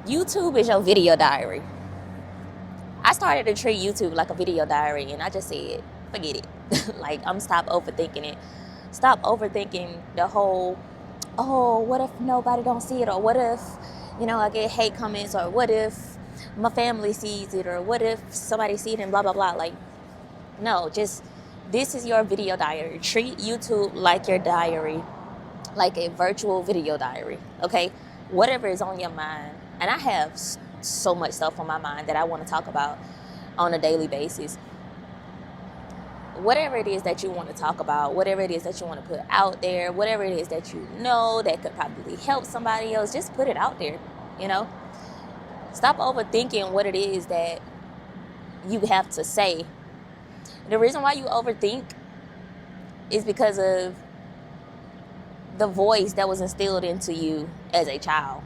YouTube is your video diary. I started to treat YouTube like a video diary, and I just said, forget it. Like, I'm stop overthinking it. Stop overthinking the whole, oh, what if nobody don't see it? Or what if, I get hate comments? Or what if my family sees it? Or what if somebody sees it and blah, blah, blah. Like, no, just, this is your video diary. Treat YouTube like your diary, like a virtual video diary, okay? Whatever is on your mind. And I have so much stuff on my mind that I want to talk about on a daily basis. Whatever it is that you want to talk about, whatever it is that you want to put out there, whatever it is that you know that could probably help somebody else, just put it out there, Stop overthinking what it is that you have to say. The reason why you overthink is because of the voice that was instilled into you as a child.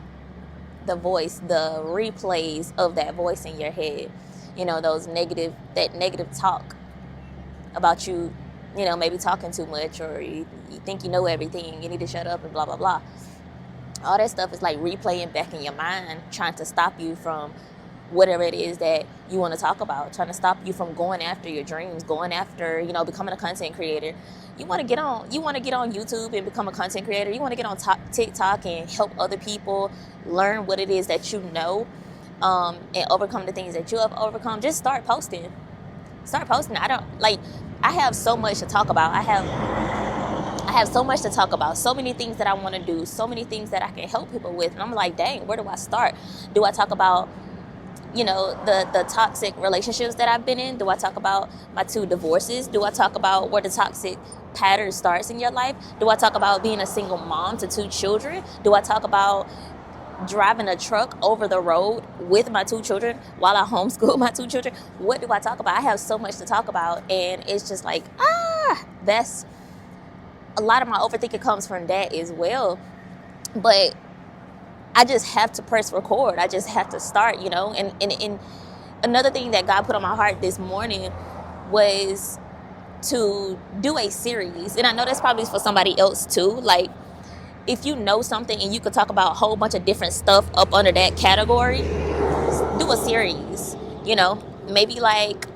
The voice, the replays of that voice in your head, that negative talk about you, maybe talking too much, or you think you know everything, you need to shut up and blah, blah, blah. All that stuff is like replaying back in your mind, trying to stop you from whatever it is that you want to talk about, trying to stop you from going after your dreams, going after, becoming a content creator. You want to get on YouTube and become a content creator. You want to get on TikTok and help other people learn what it is that you know, and overcome the things that you have overcome. Just start posting. I have so much to talk about. I have so much to talk about, so many things that I want to do, so many things that I can help people with. And I'm like, dang, where do I start? Do I talk about the toxic relationships that I've been in? Do I talk about my 2 divorces? Do I talk about where the toxic pattern starts in your life? Do I talk about being a single mom to 2 children? Do I talk about driving a truck over the road with my 2 children while I homeschool my 2 children? What do I talk about? I have so much to talk about, and it's just like, that's a lot of my overthinking comes from that as well. But I just have to press record. I just have to start, And another thing that God put on my heart this morning was to do a series. And I know that's probably for somebody else too. Like, if you know something and you could talk about a whole bunch of different stuff up under that category, do a series, maybe like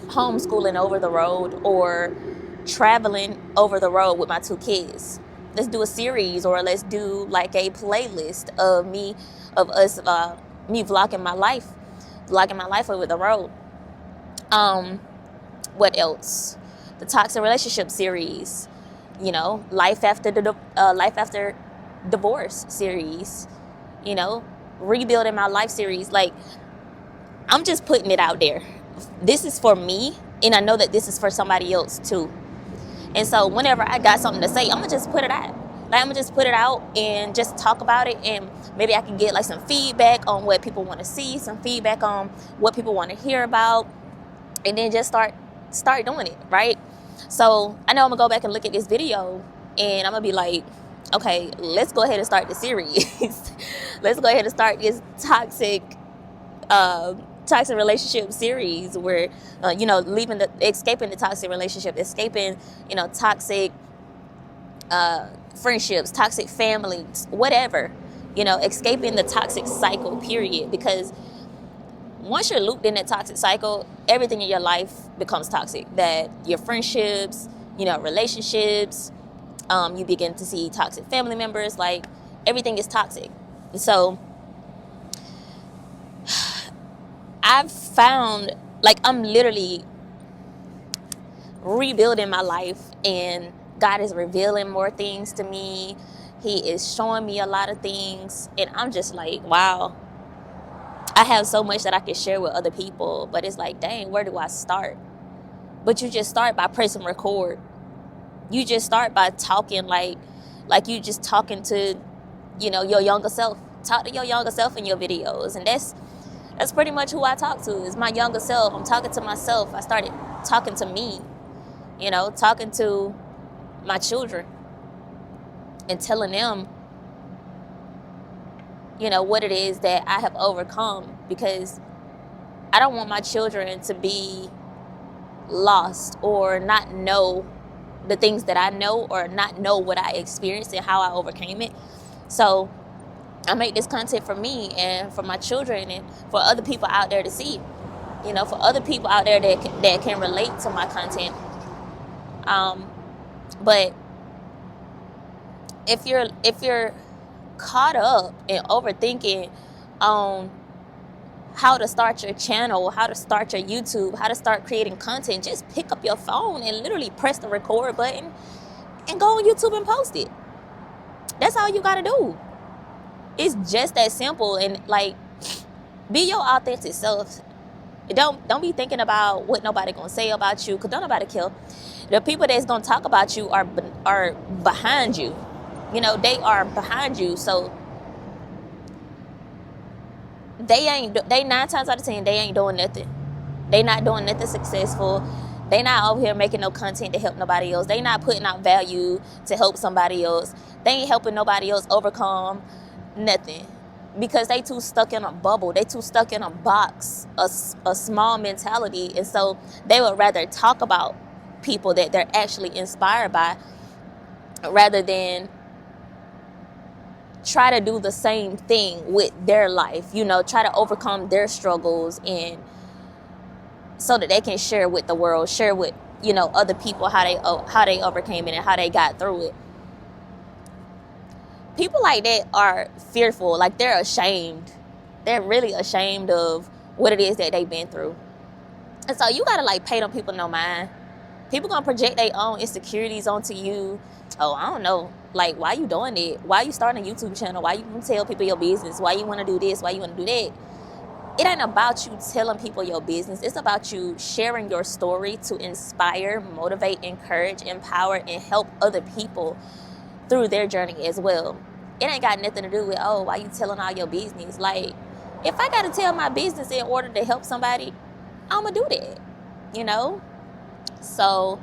homeschooling over the road or traveling over the road with my 2 kids. Let's do a series, or let's do like a playlist of me vlogging my life over the road. What else? The toxic relationship series, life after divorce series, rebuilding my life series. Like, I'm just putting it out there. This is for me, and I know that this is for somebody else too. And so whenever I got something to say, I'm going to just put it out. Like, I'm going to just put it out and just talk about it. And maybe I can get like some feedback on what people want to see, some feedback on what people want to hear about, and then just start doing it, right? So I know I'm going to go back and look at this video, and I'm going to be like, okay, let's go ahead and start the series. Let's go ahead and start this toxic relationship series where, escaping the toxic relationship, escaping, toxic friendships, toxic families, whatever, escaping the toxic cycle, period. Because once you're looped in that toxic cycle, everything in your life becomes toxic. That your friendships, relationships, you begin to see toxic family members, like everything is toxic. So I've found, like, I'm literally rebuilding my life, and God is revealing more things to me. He is showing me a lot of things, and I'm just like, wow, I have so much that I can share with other people, but it's like, dang, where do I start? But you just start by pressing record. You just start by talking like you just talking to, your younger self. Talk to your younger self in your videos, and that's pretty much who I talk to, is my younger self. I'm talking to myself. I started talking to me, talking to my children and telling them, what it is that I have overcome, because I don't want my children to be lost or not know the things that I know, or not know what I experienced and how I overcame it. So I make this content for me and for my children and for other people out there to see. You know, for other people out there that can relate to my content. But if you're caught up in overthinking on how to start your channel, how to start your YouTube, how to start creating content, just pick up your phone and literally press the record button and go on YouTube and post it. That's all you gotta do. It's just that simple. And like, be your authentic self. Don't be thinking about what nobody gonna say about you, because don't nobody care. The people that's gonna talk about you are behind you. You know, they are behind you. So they 9 times out of 10, they ain't doing nothing. They not doing nothing successful. They not over here making no content to help nobody else. They not putting out value to help somebody else. They ain't helping nobody else overcome nothing, because they too stuck in a bubble. They too stuck in a box, a small mentality. And so they would rather talk about people that they're actually inspired by, rather than try to do the same thing with their life, you know, try to overcome their struggles, and so that they can share with the world, share with, you know, other people how they overcame it and how they got through it. People like that are fearful, like they're ashamed. They're really ashamed of what it is that they've been through. And so you gotta like pay them people no mind. People gonna project their own insecurities onto you. Oh, I don't know. Like, why you doing it? Why you starting a YouTube channel? Why you gonna tell people your business? Why you wanna do this? Why you wanna do that? It ain't about you telling people your business. It's about you sharing your story to inspire, motivate, encourage, empower, and help other people through their journey as well. It ain't got nothing to do with, oh, why you telling all your business? Like, if I gotta tell my business in order to help somebody, I'ma do that, you know? So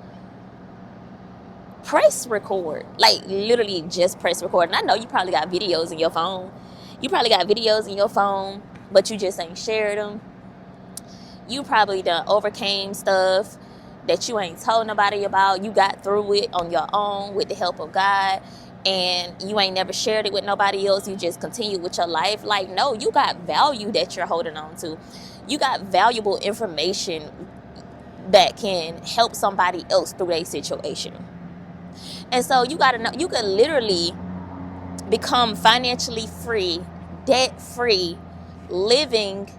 press record. Like, literally just press record. And I know you probably got videos in your phone. But you just ain't shared them. You probably done overcame stuff that you ain't told nobody about. You got through it on your own with the help of God, and you ain't never shared it with nobody else. You just continue with your life. Like, no, you got value that you're holding on to. You got valuable information that can help somebody else through their situation. And so you gotta know, you could literally become financially free, debt free, living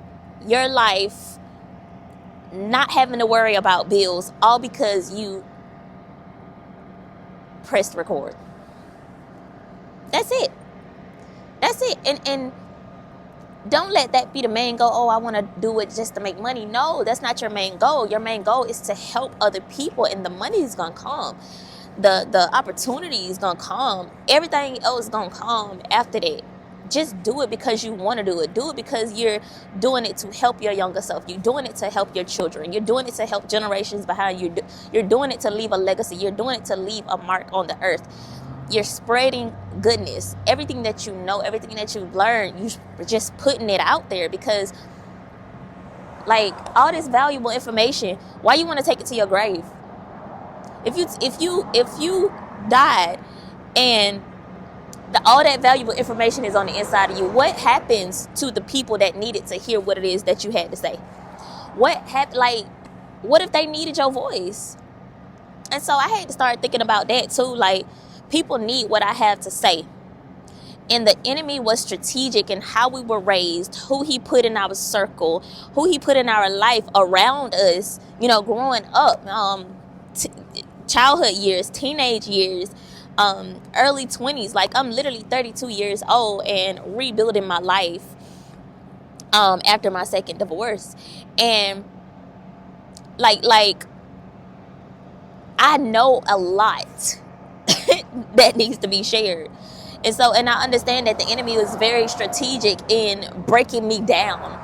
your life, not having to worry about bills, all because you pressed record. That's it. And don't let that be the main goal. Oh, I want to do it just to make money. No, that's not your main goal. Your main goal is to help other people, and the money is gonna come. The opportunity is gonna come. Everything else is gonna come after that. Just do it because you want to do it. Do it because you're doing it to help your younger self. You're doing it to help your children. You're doing it to help generations behind you. You're doing it to leave a legacy. You're doing it to leave a mark on the earth. You're spreading goodness. Everything that you know, everything that you've learned, you're just putting it out there, because like all this valuable information, why you want to take it to your grave? If you died and all that valuable information is on the inside of you, what happens to the people that needed to hear what it is that you had to say? What if they needed your voice? And so I had to start thinking about that too. Like, people need what I have to say. And the enemy was strategic in how we were raised, who he put in our circle, who he put in our life around us, you know, growing up, childhood years, teenage years, early 20s. Like, I'm literally 32 years old and rebuilding my life after my second divorce. And like I know a lot that needs to be shared. And I understand that the enemy was very strategic in breaking me down.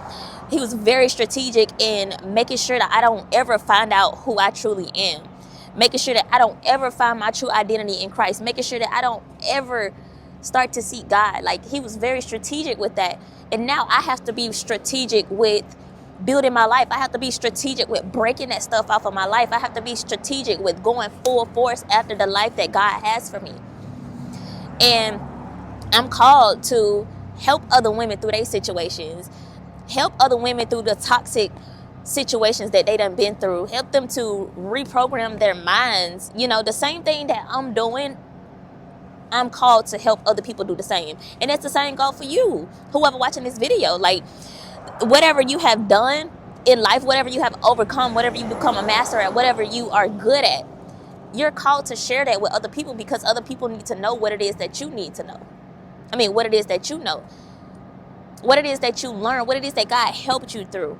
He was very strategic in making sure that I don't ever find out who I truly am. Making sure that I don't ever find my true identity in Christ. Making sure that I don't ever start to seek God. Like, he was very strategic with that. And now I have to be strategic with building my life. I have to be strategic with breaking that stuff off of my life. I have to be strategic with going full force after the life that God has for me. And I'm called to help other women through their situations, help other women through the toxic situations that they done been through, help them to reprogram their minds. You know, the same thing that I'm doing, I'm called to help other people do the same. And it's the same goal for you, whoever watching this video. Like, whatever you have done in life, whatever you have overcome, whatever you become a master at, whatever you are good at, you're called to share that with other people, because other people need to know what it is that you need to know. I mean, what it is that you know, what it is that you learn, what it is that God helped you through,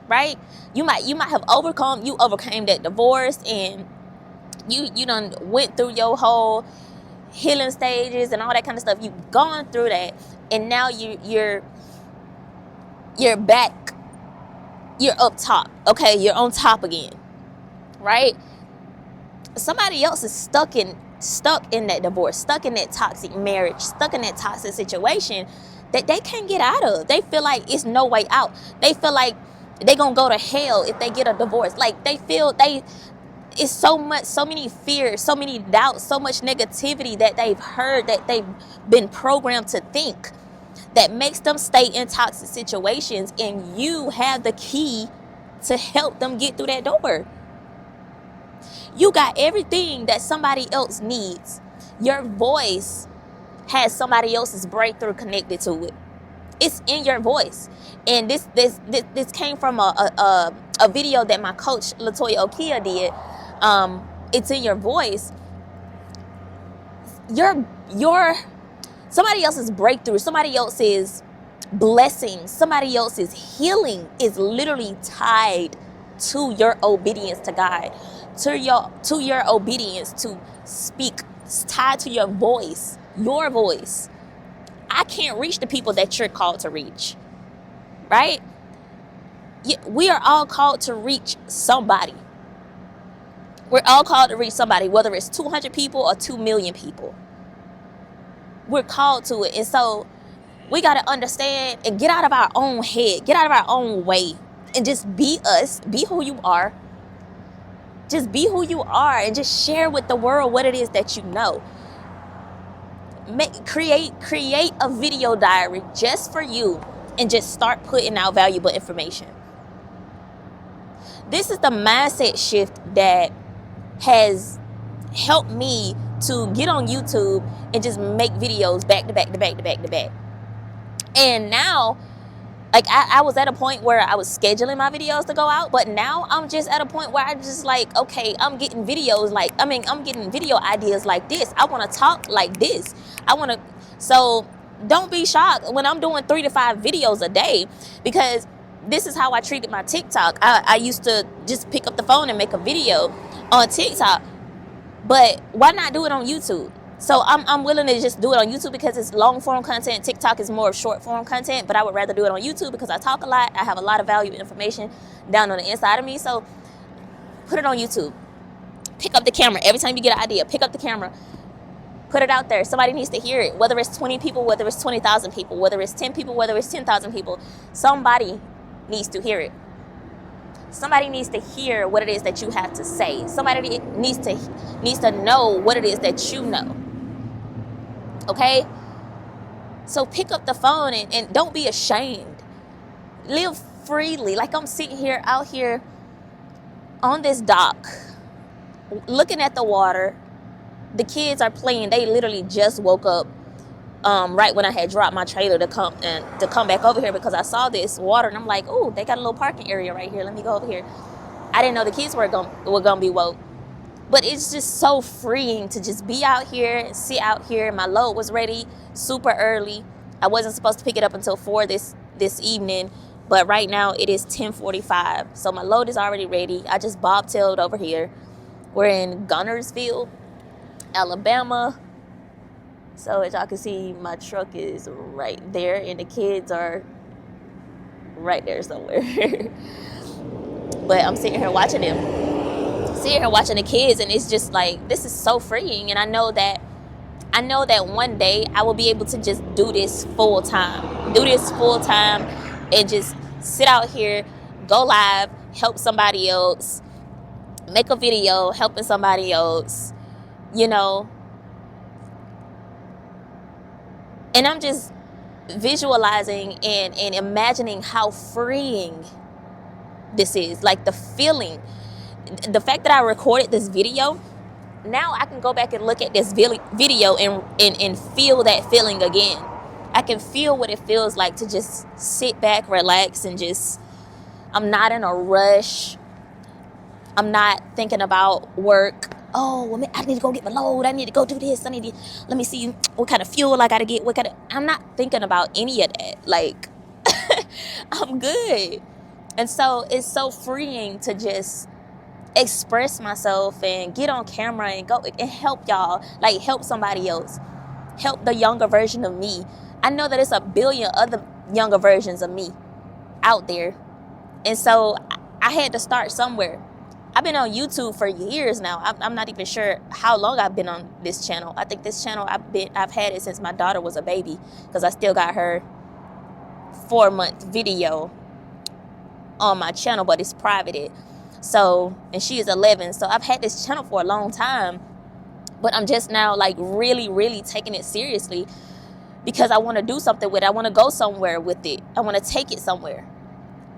right? You might have overcame that divorce, and you done went through your whole healing stages and all that kind of stuff. You've gone through that, and now you're back, you're up top, okay? You're on top again, right? Somebody else is stuck in that divorce, stuck in that toxic marriage, stuck in that toxic situation that they can't get out of. They feel like it's no way out. They feel like they gonna go to hell if they get a divorce. Like, they feel it's so many fears, so many doubts, so much negativity that they've heard, that they've been programmed to think, that makes them stay in toxic situations. And you have the key to help them get through that door. You got everything that somebody else needs. Your voice has somebody else's breakthrough connected to it. It's in your voice. And this came from a video that my coach Latoya Okia did. It's in your voice. Your somebody else's breakthrough, somebody else's blessing, somebody else's healing is literally tied to your obedience to God, to your obedience to speak. It's tied to your voice. Your voice. I can't reach the people that you're called to reach, right? We are all called to reach somebody. We're all called to reach somebody, whether it's 200 people or 2 million people. We're called to it. And so we got to understand and get out of our own head, get out of our own way, and just be us, be who you are. Just be who you are, and just share with the world what it is that you know. Create a video diary just for you, and just start putting out valuable information. This is the mindset shift that has helped me to get on YouTube and just make videos back to back to back to back to back. And now, like, I was at a point where I was scheduling my videos to go out, but now I'm just at a point where I'm just like, okay, I'm getting videos I'm getting video ideas like this. I want to talk like this. So don't be shocked when I'm doing 3 to 5 videos a day, because this is how I treated my TikTok. I used to just pick up the phone and make a video on TikTok, but why not do it on YouTube? So I'm willing to just do it on YouTube because it's long form content. TikTok is more of short form content, but I would rather do it on YouTube because I talk a lot. I have a lot of valuable information down on the inside of me. So put it on YouTube. Pick up the camera. Every time you get an idea, pick up the camera. Put it out there. Somebody needs to hear it. Whether it's 20 people, whether it's 20,000 people, whether it's 10 people, whether it's 10,000 people. Somebody needs to hear it. Somebody needs to hear what it is that you have to say. Somebody needs to know what it is that you know. Okay? So pick up the phone and don't be ashamed. Live freely. Like, I'm sitting here out here on this dock, looking at the water. The kids are playing. They literally just woke up right when I had dropped my trailer to come back over here, because I saw this water and I'm like, oh, they got a little parking area right here. Let me go over here. I didn't know the kids were gonna be woke. But it's just so freeing to just be out here and sit out here. My load was ready super early. I wasn't supposed to pick it up until 4 this evening, but right now it is 10:45. So my load is already ready. I just bobtailed over here. We're in Gunnersville, Alabama. So as y'all can see, my truck is right there and the kids are right there somewhere. But I'm sitting here watching them. Sitting here watching the kids, and it's just like, this is so freeing. And I know that one day I will be able to just do this full time and just sit out here, go live, help somebody else, make a video helping somebody else, you know. And I'm just visualizing and imagining how freeing this is. Like the feeling, the fact that I recorded this video, now I can go back and look at this video and feel that feeling again. I can feel what it feels like to just sit back, relax, and just, I'm not in a rush. I'm not thinking about work. Oh, well, I need to go get my load. I need to go do this. Let me see what kind of fuel I got to get. I'm not thinking about any of that. Like, I'm good. And so it's so freeing to just express myself and get on camera and go and help y'all, like help somebody else, help the younger version of me. I know that it's a billion other younger versions of me out there. And so I had to start somewhere. I've been on YouTube for years now. I'm not even sure how long I've been on this channel. I think this channel, I've had it since my daughter was a baby, because I still got her 4-month video on my channel, but it's privated. So, and she is 11. So I've had this channel for a long time, but I'm just now like really, really taking it seriously because I want to do something with it. I want to go somewhere with it. I want to take it somewhere.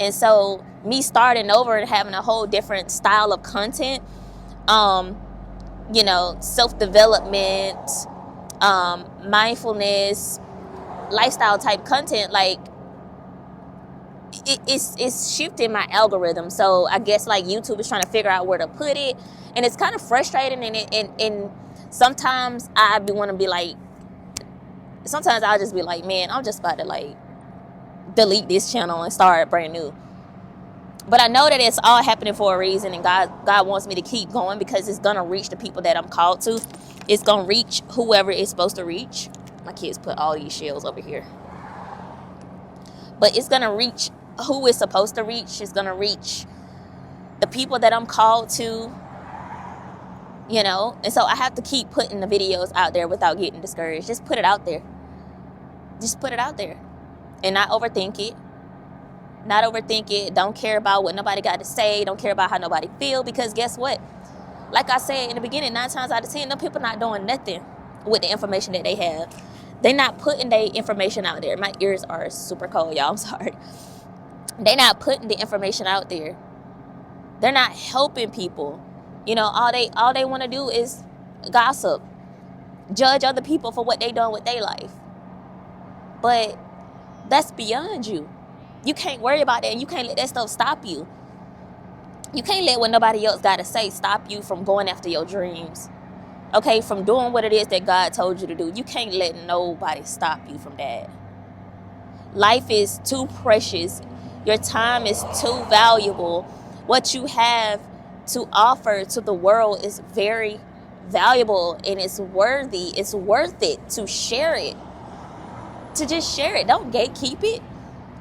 And so me starting over and having a whole different style of content, you know, self-development, mindfulness, lifestyle type content, like it's shifting my algorithm. So I guess like YouTube is trying to figure out where to put it, and it's kind of frustrating. And sometimes I want to be like, sometimes I'll just be like, man, I'm just about to like delete this channel and start brand new. But I know that it's all happening for a reason, and God wants me to keep going because it's gonna reach the people that I'm called to. It's gonna reach whoever it's supposed to reach. My kids put all these shells over here. But it's gonna reach who it's supposed to reach. It's gonna reach the people that I'm called to, you know. And so I have to keep putting the videos out there without getting discouraged. Just put it out there. Just put it out there. And not overthink it. Not overthink it. Don't care about what nobody got to say. Don't care about how nobody feel. Because guess what? Like I said in the beginning, 9 times out of 10, them people not doing nothing with the information that they have. They're not putting their information out there. My ears are super cold, y'all. I'm sorry. They're not putting the information out there. They're not helping people. You know, all they want to do is gossip. Judge other people for what they doing with their life. But that's beyond you. You can't worry about that, and you can't let that stuff stop you. You can't let what nobody else got to say stop you from going after your dreams. Okay, from doing what it is that God told you to do. You can't let nobody stop you from that. Life is too precious. Your time is too valuable. What you have to offer to the world is very valuable, and it's worthy. It's worth it to share it. To just share it. Don't gatekeep it.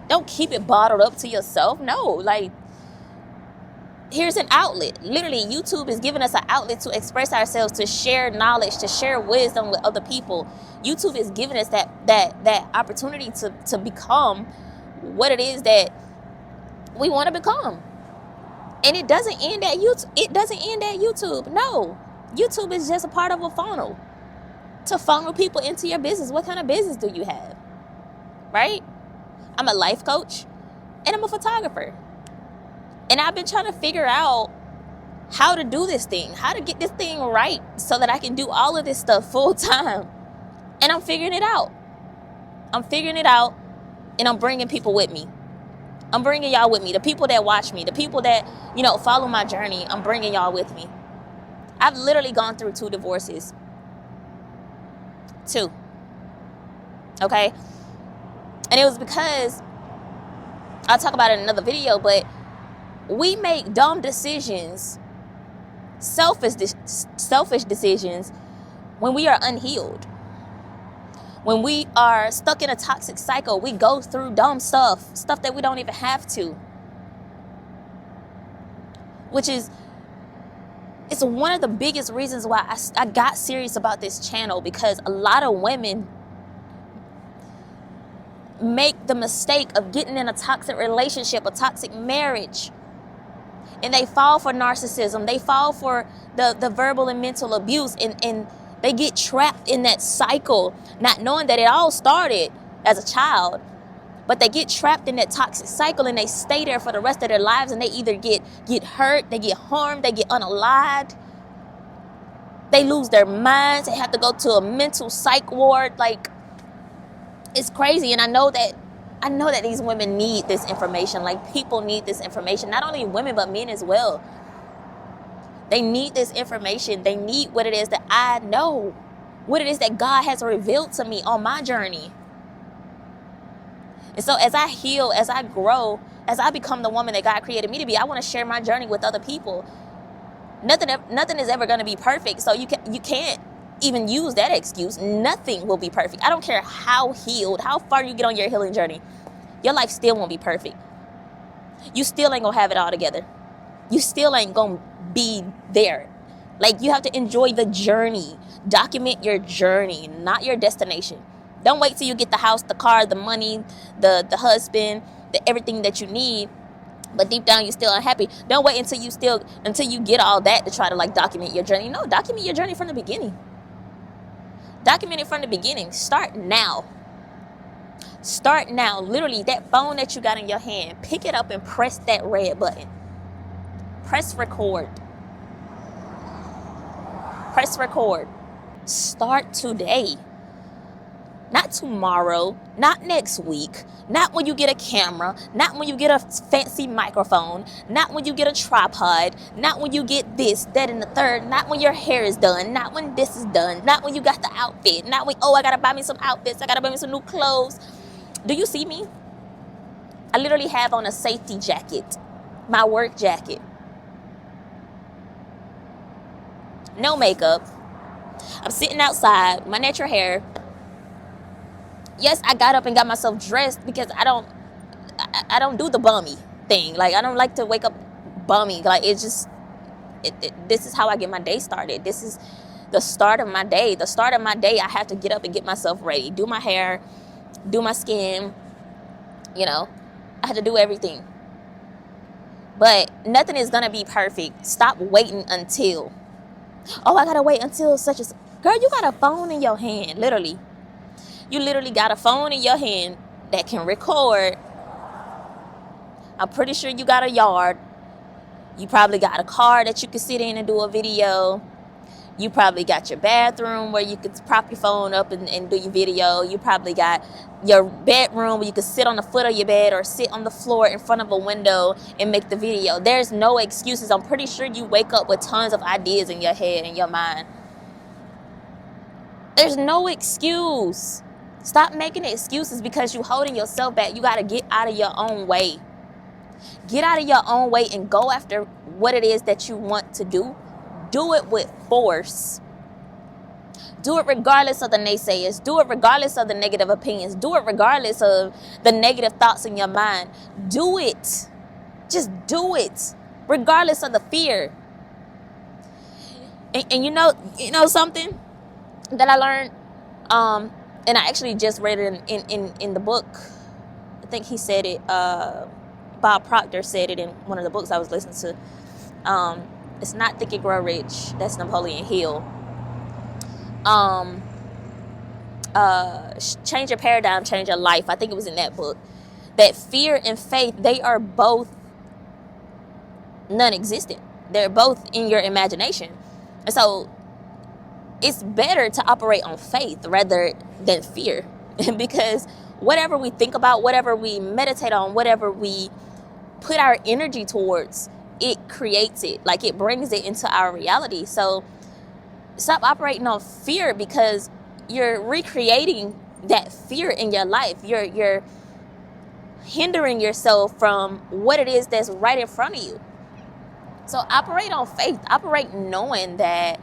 Don't keep it bottled up to yourself. No, like, here's an outlet. Literally, YouTube is giving us an outlet to express ourselves, to share knowledge, to share wisdom with other people. YouTube is giving us that opportunity to become what it is that we want to become. And it doesn't end at YouTube. It doesn't end at YouTube. No. YouTube is just a part of a funnel to funnel people into your business. What kind of business do you have? Right? I'm a life coach and I'm a photographer. And I've been trying to figure out how to do this thing, how to get this thing right so that I can do all of this stuff full time. And I'm figuring it out. I'm figuring it out, and I'm bringing people with me. I'm bringing y'all with me. The people that watch me, the people that, you know, follow my journey, I'm bringing y'all with me. I've literally gone through 2 divorces. 2. Okay? And it was because, I'll talk about it in another video, but we make dumb decisions, selfish decisions when we are unhealed. When we are stuck in a toxic cycle, we go through dumb stuff that we don't even have to. Which is, it's one of the biggest reasons why I got serious about this channel, because a lot of women make the mistake of getting in a toxic relationship, a toxic marriage, and they fall for narcissism. They fall for the verbal and mental abuse, and they get trapped in that cycle, not knowing that it all started as a child, but they get trapped in that toxic cycle and they stay there for the rest of their lives, and they either get hurt, they get harmed, they get unalived, they lose their minds, they have to go to a mental psych ward. Like, it's crazy. And I know that these women need this information. Like, people need this information, not only women but men as well. They need this information. They need what it is that I know, what it is that God has revealed to me on my journey. And so as I heal, as I grow, as I become the woman that God created me to be, I want to share my journey with other people. Nothing is ever going to be perfect, so you can't even use that excuse. Nothing will be perfect. I don't care how healed, how far you get on your healing journey. Your life still won't be perfect. You still ain't going to have it all together. You still ain't going to be there. Like, you have to enjoy the journey. Document your journey, not your destination. Don't wait till you get the house, the car, the money, the husband, everything that you need, but deep down you're still unhappy. Don't wait until you get all that to try to like document your journey. No, document your journey from the beginning. Document it from the beginning. Start now. Start now. Literally, that phone that you got in your hand, pick it up and press that red button. Press record. Press record. Start today. Not tomorrow, not next week, not when you get a camera, not when you get a fancy microphone, not when you get a tripod, not when you get this, that, and the third, not when your hair is done, not when this is done, not when you got the outfit, not when, I gotta buy me some outfits, I gotta buy me some new clothes. Do you see me? I literally have on a safety jacket, my work jacket. No makeup. I'm sitting outside, my natural hair. Yes, I got up and got myself dressed because I don't do the bummy thing. Like, I don't like to wake up bummy. Like, it's just, this is how I get my day started. This is the start of my day. The start of my day, I have to get up and get myself ready. Do my hair, do my skin, I have to do everything. But nothing is going to be perfect. Stop waiting until, I got to wait until such as, girl, you got a phone in your hand, literally. You literally got a phone in your hand that can record. I'm pretty sure you got a yard. You probably got a car that you can sit in and do a video. You probably got your bathroom where you could prop your phone up and do your video. You probably got your bedroom where you could sit on the foot of your bed or sit on the floor in front of a window and make the video. There's no excuses. I'm pretty sure you wake up with tons of ideas in your head and your mind. There's no excuse. Stop making excuses because you're holding yourself back. You got to get out of your own way. Get out of your own way and go after what it is that you want to do. Do it with force. Do it regardless of the naysayers. Do it regardless of the negative opinions. Do it regardless of the negative thoughts in your mind. Do it. Just do it. Regardless of the fear. And you know something that I learned? And I actually just read it in the book. I think he said it. Bob Proctor said it in one of the books I was listening to. It's not Think and Grow Rich. That's Napoleon Hill. Change your paradigm, change your life. I think it was in that book. That fear and faith, they are both non-existent. They're both in your imagination. And so it's better to operate on faith rather than fear. Because whatever we think about, whatever we meditate on, whatever we put our energy towards, it creates it. Like, it brings it into our reality. So stop operating on fear because you're recreating that fear in your life. You're hindering yourself from what it is that's right in front of you. So operate on faith. Operate knowing that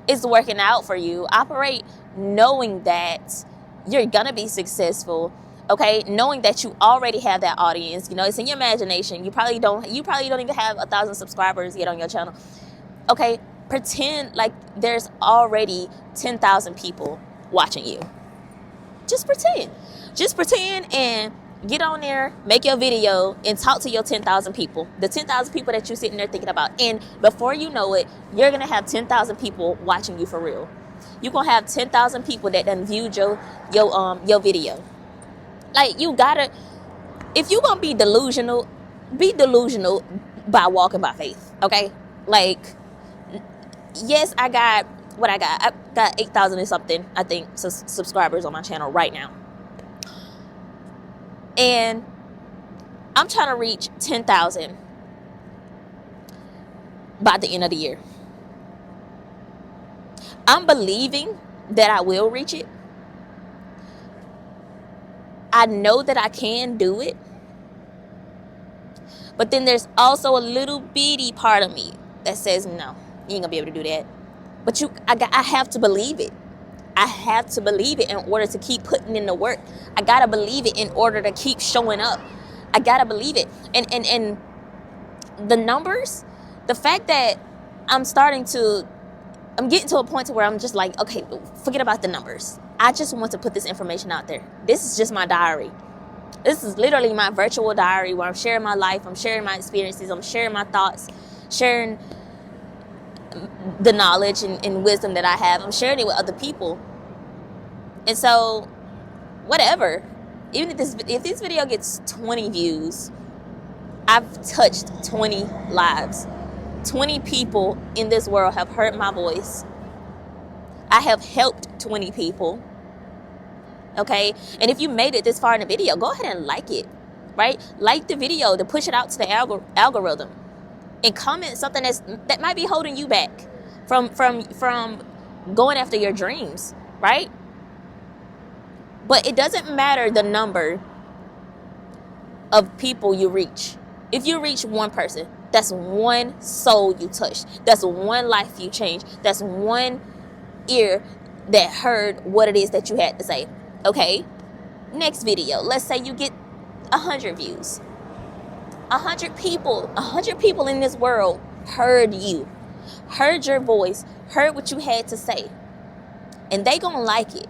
it's working out for you. Operate knowing that you're gonna be successful. Okay, knowing that you already have that audience. It's in your imagination. You probably don't even have 1,000 subscribers yet on your channel. Okay, pretend like there's already 10,000 people watching you. Just pretend and get on there, make your video, and talk to your 10,000 people. The 10,000 people that you're sitting there thinking about. And before you know it, you're going to have 10,000 people watching you for real. You're going to have 10,000 people that done viewed your video. Like, you gotta, if you gonna be delusional by walking by faith, okay? Like, yes, I got 8,000 and something, I think, subscribers on my channel right now. And I'm trying to reach 10,000 by the end of the year. I'm believing that I will reach it. I know that I can do it. But then there's also a little bitty part of me that says, no, you ain't gonna be able to do that. But I have to believe it. I have to believe it in order to keep putting in the work. I gotta believe it in order to keep showing up. I gotta believe it. And the numbers, the fact that I'm getting to a point to where I'm just like, okay, forget about the numbers. I just want to put this information out there. This is just my diary. This is literally my virtual diary where I'm sharing my life, I'm sharing my experiences, I'm sharing my thoughts, sharing the knowledge and wisdom that I have. I'm sharing it with other people. And so, whatever. Even if this video gets 20 views, I've touched 20 lives. 20 people in this world have heard my voice. I have helped 20 people. Okay? And if you made it this far in the video, go ahead and like it. Right? Like the video to push it out to the algorithm. And comment something that might be holding you back from going after your dreams. Right? But it doesn't matter the number of people you reach. If you reach one person, that's one soul you touched. That's one life you changed. That's one ear that heard what it is that you had to say. Okay? Next video. Let's say you get 100 views. 100 people in this world heard you. Heard your voice. Heard what you had to say. And they gonna like it.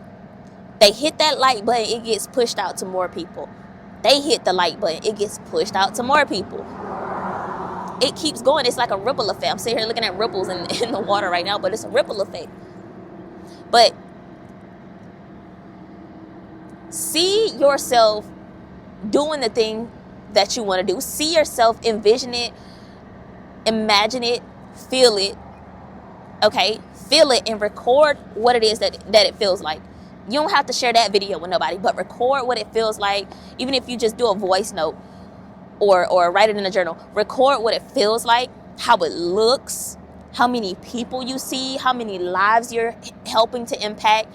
They hit that like button, it gets pushed out to more people. They hit the like button, it gets pushed out to more people. It keeps going. It's like a ripple effect. I'm sitting here looking at ripples in the water right now, but it's a ripple effect. But see yourself doing the thing that you want to do. See yourself, envision it, imagine it, feel it. Okay? Feel it and record what it is that it feels like. You don't have to share that video with nobody, but record what it feels like. Even if you just do a voice note or write it in a journal. Record what it feels like, how it looks, how many people you see, how many lives you're helping to impact,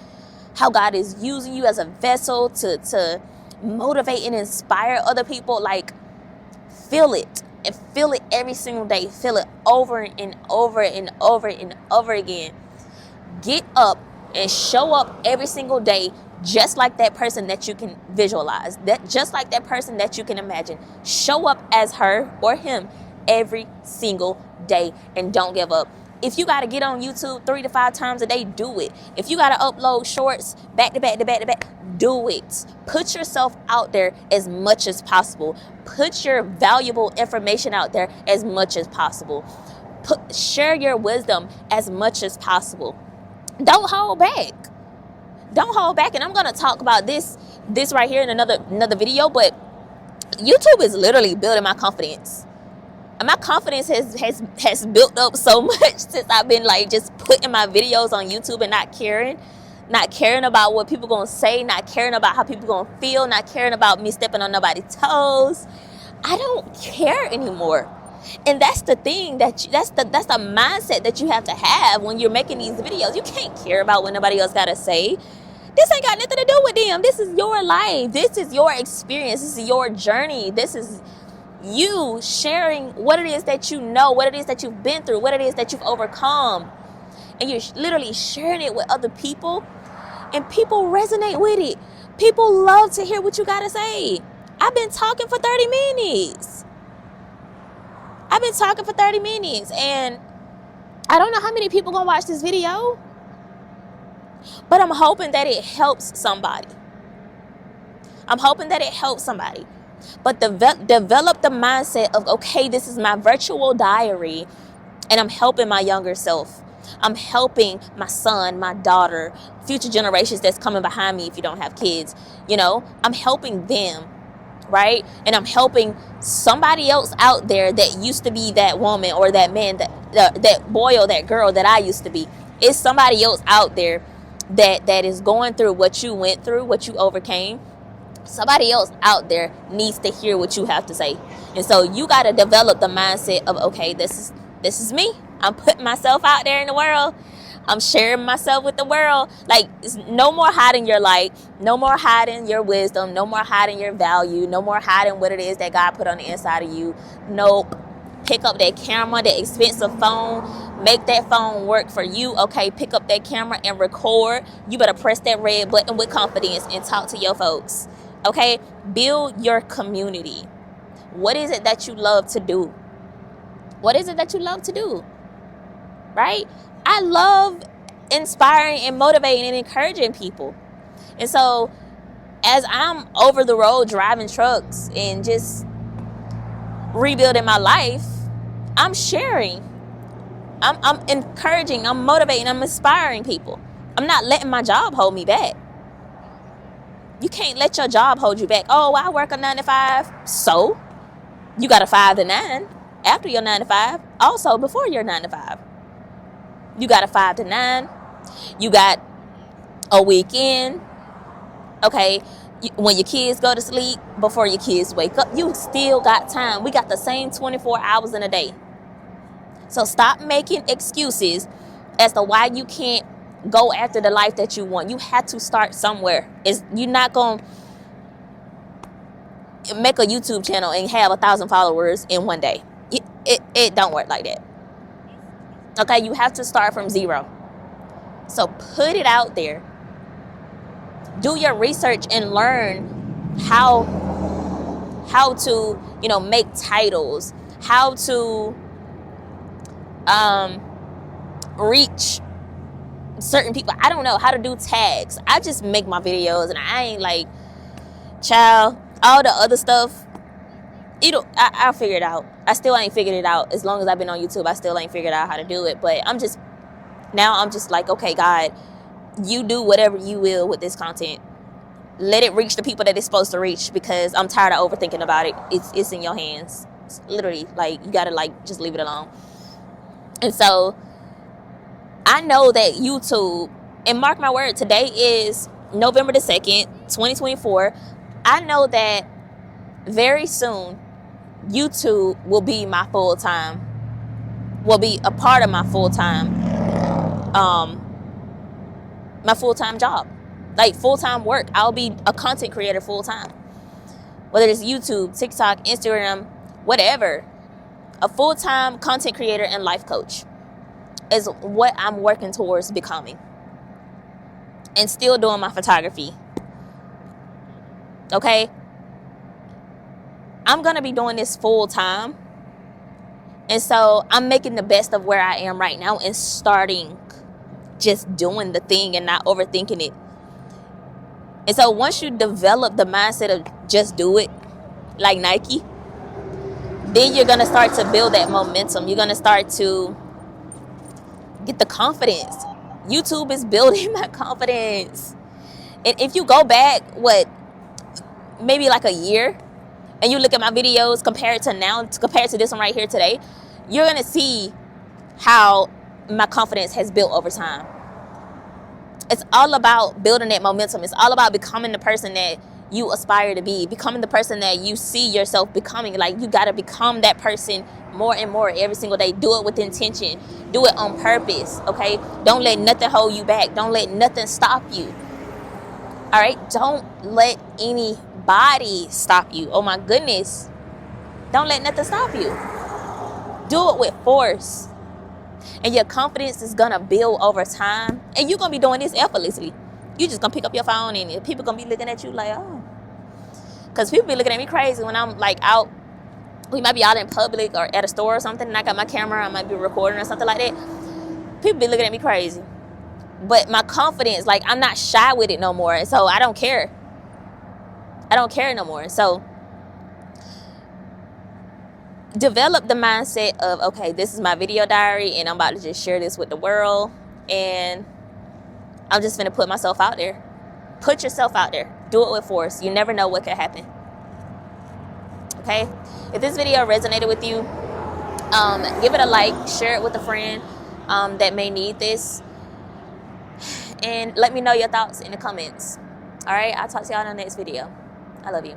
how God is using you as a vessel to motivate and inspire other people. Like, feel it and feel it every single day. Feel it over and over and over and over again. Get up and show up every single day just like that person that you can visualize, that just like that person that you can imagine. Show up as her or him every single day and don't give up. If you got to get on YouTube 3 to 5 times a day, do it. If you got to upload shorts back to back to back to back, do it. Put yourself out there as much as possible. Put your valuable information out there as much as possible. Share your wisdom as much as possible. Don't hold back. Don't hold back. And I'm going to talk about this right here in another video, but YouTube is literally building my confidence. And my confidence has built up so much since I've been like just putting my videos on YouTube and not caring about what people going to say, not caring about how people going to feel, not caring about me stepping on nobody's toes. I don't care anymore. And that's the thing that's the mindset that you have to have when you're making these videos. You can't care about what nobody else got to say. This ain't got nothing to do with them. This is your life. This is your experience. This is your journey. This is you sharing what it is that you know, what it is that you've been through, what it is that you've overcome. And you're literally sharing it with other people. And people resonate with it. People love to hear what you got to say. I've been talking for 30 minutes. And I don't know how many people gonna watch this video, but I'm hoping that it helps somebody. But develop the mindset of, okay, this is my virtual diary and I'm helping my younger self. I'm helping my son, my daughter, future generations that's coming behind me if you don't have kids. You know, I'm helping them, right? And I'm helping somebody else out there that used to be that woman or that man, that boy or that girl that I used to be. It's somebody else out there that is going through what you went through, what you overcame. Somebody else out there needs to hear what you have to say. And so you got to develop the mindset of, okay, this is me. I'm putting myself out there in the world. I'm sharing myself with the world. Like, it's no more hiding your light, no more hiding your wisdom, no more hiding your value, no more hiding what it is that God put on the inside of you. Nope. Pick up that camera, that expensive phone, make that phone work for you. Okay, pick up that camera and record. You better press that red button with confidence and talk to your folks. Okay, build your community. What is it that you love to do? What is it that you love to do? Right? I love inspiring and motivating and encouraging people. And so as I'm over the road driving trucks and just rebuilding my life, I'm sharing. I'm encouraging, I'm motivating, I'm inspiring people. I'm not letting my job hold me back. You can't let your job hold you back. Oh, I work a 9 to 5. So you got a 5 to 9 after your 9 to 5. Also before your 9 to 5. You got a 5 to 9. You got a weekend. Okay. When your kids go to sleep, before your kids wake up, you still got time. We got the same 24 hours in a day. So stop making excuses as to why you can't go after the life that you want. You had to start somewhere. You're not going to make a YouTube channel and have 1,000 followers in one day. It don't work like that. Okay, you have to start from zero. So put it out there. Do your research and learn how to, make titles, how to reach certain people. I don't know how to do tags. I just make my videos and I ain't like, child, all the other stuff, I'll figure it out. I still ain't figured it out. As long as I've been on YouTube, I still ain't figured out how to do it. But I'm just like, okay, God, you do whatever you will with this content. Let it reach the people that it's supposed to reach, because I'm tired of overthinking about it. It's in your hands. It's literally, like, you gotta, like, just leave it alone. And so I know that YouTube, and mark my word, today is November the 2nd, 2024. I know that very soon YouTube will be my full-time, will be a part of my full-time job, like full-time work. I'll be a content creator full-time, whether it's YouTube, TikTok, Instagram, whatever. A full-time content creator and life coach is what I'm working towards becoming, and still doing my photography. Okay, I'm gonna be doing this full-time, and so I'm making the best of where I am right now and starting just doing the thing and not overthinking it. And so once you develop the mindset of just do it, like Nike, then you're gonna start to build that momentum. You're gonna start to get the confidence. YouTube is building my confidence. And if you go back, maybe like a year, and you look at my videos compared to now, compared to this one right here today, you're gonna see how my confidence has built over time. It's all about building that momentum. It's all about becoming the person that you aspire to be, becoming the person that you see yourself becoming. Like, you got to become that person more and more every single day. Do it with intention. Do it on purpose, okay? Don't let nothing hold you back. Don't let nothing stop you, all right? Don't let anybody stop you. Oh, my goodness. Don't let nothing stop you. Do it with force. And your confidence is going to build over time. And you're going to be doing this effortlessly. You just going to pick up your phone and people going to be looking at you like, oh. Because people be looking at me crazy when I'm like out. We might be out in public or at a store or something, and I got my camera. I might be recording or something like that. People be looking at me crazy. But my confidence, like, I'm not shy with it no more. And so I don't care. I don't care no more. So develop the mindset of, okay, this is my video diary and I'm about to just share this with the world, and I'm just gonna put myself out there. Put yourself out there. Do it with force. You never know what could happen. Okay? If this video resonated with you, give it a like, share it with a friend that may need this, and let me know your thoughts in the comments. All right? I'll talk to y'all in the next video. I love you.